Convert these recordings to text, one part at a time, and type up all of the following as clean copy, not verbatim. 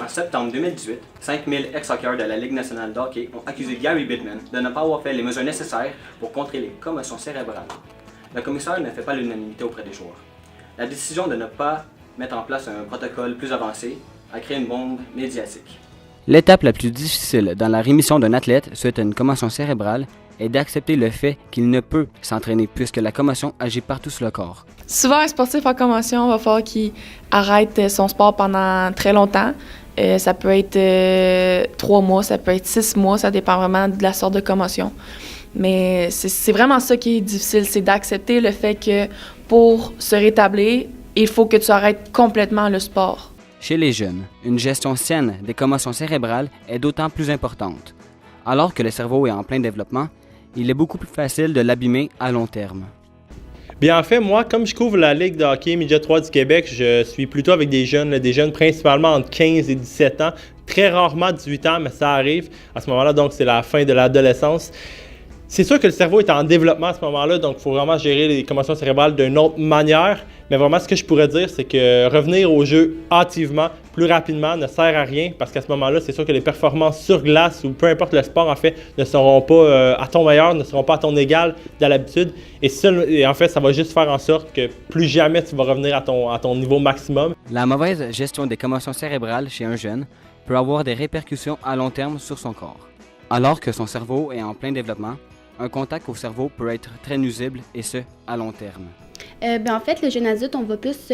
En septembre 2018, 5000 ex-hockeyeurs de la Ligue nationale de hockey ont accusé Gary Bettman de ne pas avoir fait les mesures nécessaires pour contrer les commotions cérébrales. Le commissaire ne fait pas l'unanimité auprès des joueurs. La décision de ne pas mettre en place un protocole plus avancé a créé une bombe médiatique. L'étape la plus difficile dans la rémission d'un athlète suite à une commotion cérébrale est d'accepter le fait qu'il ne peut s'entraîner puisque la commotion agit partout sur le corps. Souvent, un sportif en commotion va falloir qu'il arrête son sport pendant très longtemps. Ça peut être 3 mois, ça peut être 6 mois, ça dépend vraiment de la sorte de commotion. Mais c'est vraiment ça qui est difficile, c'est d'accepter le fait que pour se rétablir, il faut que tu arrêtes complètement le sport. Chez les jeunes, une gestion saine des commotions cérébrales est d'autant plus importante. Alors que le cerveau est en plein développement, il est beaucoup plus facile de l'abîmer à long terme. Bien, en fait, moi, comme je couvre la Ligue de hockey Média 3 du Québec, je suis plutôt avec des jeunes principalement entre 15 et 17 ans, très rarement 18 ans, mais ça arrive. À ce moment-là, donc, c'est la fin de l'adolescence. C'est sûr que le cerveau est en développement à ce moment-là, donc il faut vraiment gérer les commotions cérébrales d'une autre manière. Mais vraiment, ce que je pourrais dire, c'est que revenir au jeu hâtivement, plus rapidement, ne sert à rien parce qu'à ce moment-là, c'est sûr que les performances sur glace ou peu importe le sport, en fait, ne seront pas à ton meilleur, ne seront pas à ton égal de l'habitude. Et en fait, ça va juste faire en sorte que plus jamais tu vas revenir à ton niveau maximum. La mauvaise gestion des commotions cérébrales chez un jeune peut avoir des répercussions à long terme sur son corps. Alors que son cerveau est en plein développement, un contact au cerveau peut être très nuisible et ce, à long terme. En fait, le jeune adulte, on va plus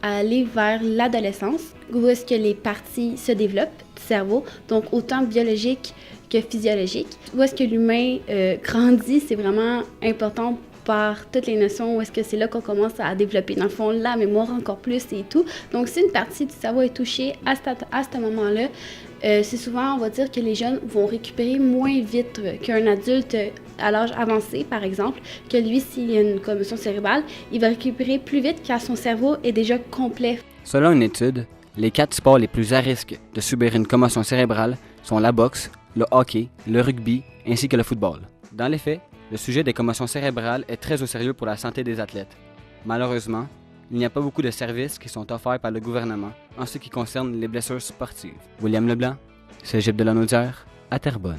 aller vers l'adolescence, où est-ce que les parties se développent du cerveau, donc autant biologique que physiologique. Où est-ce que l'humain grandit, c'est vraiment important par toutes les notions, où est-ce que c'est là qu'on commence à développer, dans le fond, la mémoire encore plus et tout. Donc, si une partie du cerveau est touchée à ce moment-là, c'est souvent, on va dire que les jeunes vont récupérer moins vite qu'un adulte à l'âge avancé, par exemple, que lui, s'il y a une commotion cérébrale, il va récupérer plus vite car son cerveau est déjà complet. Selon une étude, les 4 sports les plus à risque de subir une commotion cérébrale sont la boxe, le hockey, le rugby ainsi que le football. Dans les faits, le sujet des commotions cérébrales est très au sérieux pour la santé des athlètes. Malheureusement, il n'y a pas beaucoup de services qui sont offerts par le gouvernement en ce qui concerne les blessures sportives. William Leblanc, Cégep de la Naudière, à Terrebonne.